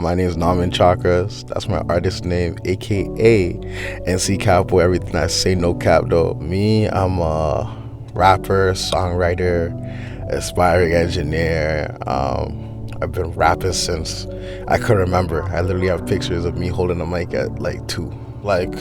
My name is Namen Chakras. That's my artist name, aka NC Capo. Everything I say, no cap though. Me, I'm a rapper, songwriter, aspiring engineer. I've been rapping since I could remember. I literally have pictures of me holding a mic at like 2. Like,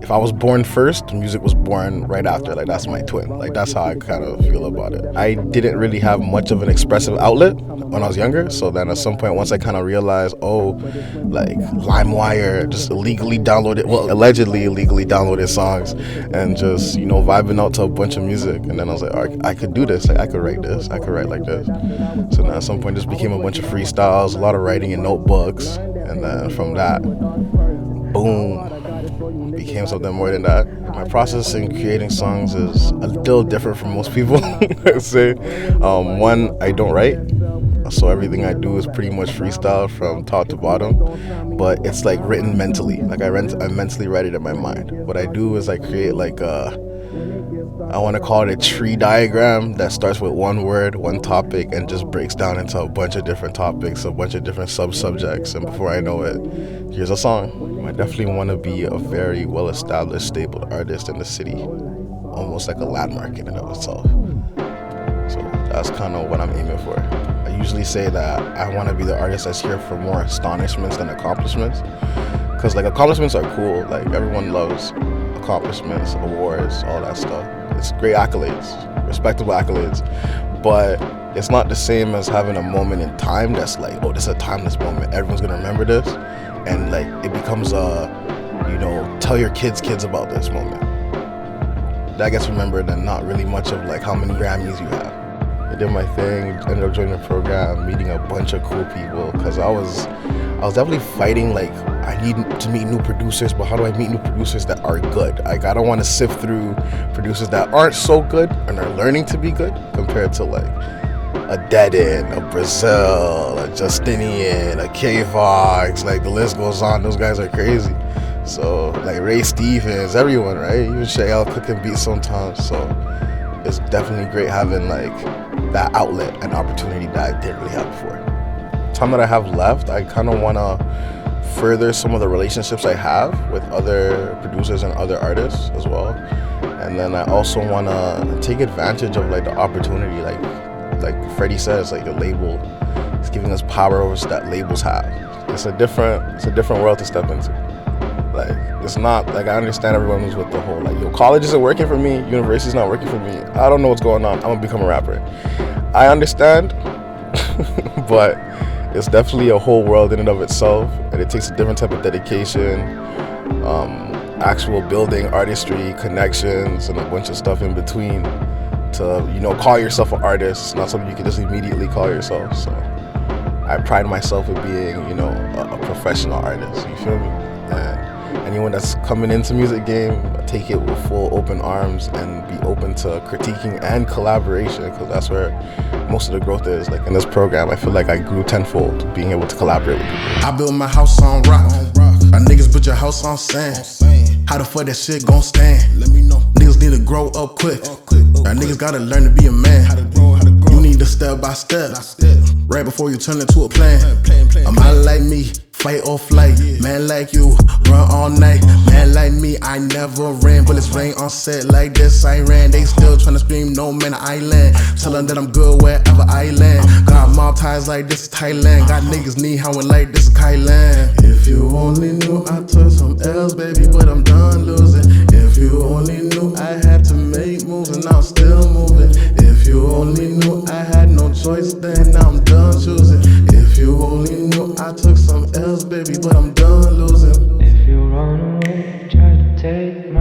if I was born first, music was born right after. Like, that's my twin. Like, that's how I kind of feel about it. I didn't really have much of an expressive outlet when I was younger. So then at some point, once I kind of realized, like LimeWire, just allegedly downloaded songs and just, vibing out to a bunch of music. And then I was like, all right, I could do this. Like, I could write this. I could write like this. So then at some point, just became a bunch of freestyles, a lot of writing in notebooks. And then from that, boom, became something more than that. My process in creating songs is a little different from most people. I'd say, one, I don't write, so everything I do is pretty much freestyle from top to bottom. But it's like written mentally. Like I mentally write it in my mind. What I do is I create like I want to call it a tree diagram that starts with one word, one topic, and just breaks down into a bunch of different topics, a bunch of different sub-subjects. And before I know it, here's a song. I definitely want to be a very well-established, stable artist in the city, almost like a landmark in and of itself. So that's kind of what I'm aiming for. I usually say that I want to be the artist that's here for more astonishments than accomplishments, because like accomplishments are cool. Like everyone loves accomplishments, awards, all that stuff. It's great accolades, respectable accolades, but it's not the same as having a moment in time that's like, oh, this is a timeless moment. Everyone's gonna remember this, and like it becomes tell your kids about this moment. That gets remembered, and not really much of like how many Grammys you have. I did my thing, ended up joining the program, meeting a bunch of cool people, because I was definitely fighting like I need to meet new producers, but how do I meet new producers that are good? Like I don't want to sift through producers that aren't so good and are learning to be good compared to like a Dead End, a Brazil, a Justinian, a K-Vox, like the list goes on. Those guys are crazy. So like Ray Stevens, everyone, right? Even Shayel cooking beats sometimes. So it's definitely great having like that outlet and opportunity that I didn't really have before. Time that I have left, I kind of want to further some of the relationships I have with other producers and other artists as well. And then I also want to take advantage of like the opportunity, like Freddie says, like a label is giving us power over that labels have. It's a different world to step into. Like it's not like I understand everyone who's with the whole like, yo, college isn't working for me, university's not working for me, I don't know what's going on, I'm gonna become a rapper. I understand, but it's definitely a whole world in and of itself, and it takes a different type of dedication, actual building, artistry, connections, and a bunch of stuff in between to, call yourself an artist. It's not something you can just immediately call yourself. So I pride myself in being, a professional artist, you feel me? And anyone that's coming into music game, take it with full open arms and be open to critiquing and collaboration, because that's where most of the growth is. Like in this program, I feel like I grew tenfold being able to collaborate with people. I built my house on rock. My niggas put your house on sand. How the fuck that shit gon' stand? Let me know. Niggas need to grow up quick. Now niggas gotta learn to be a man. You need to step by step, right before you turn into a plan. A man like me, fight or flight. Man like you, run all night. Man like me, I never ran. Bullets rain on set like this, I ran. They still tryna scream, no man, I land. Tell them that I'm good wherever I land. Got mob ties like this is Thailand. Got niggas knee howling like this is Thailand. If you only knew I took some L's, baby, but I'm done losing. If you only knew I had to make moves and I'm still moving. If you only knew I had no choice, then I'm done choosing. If you only knew I took some L's, baby, but I'm done losing. If you run away, try to take my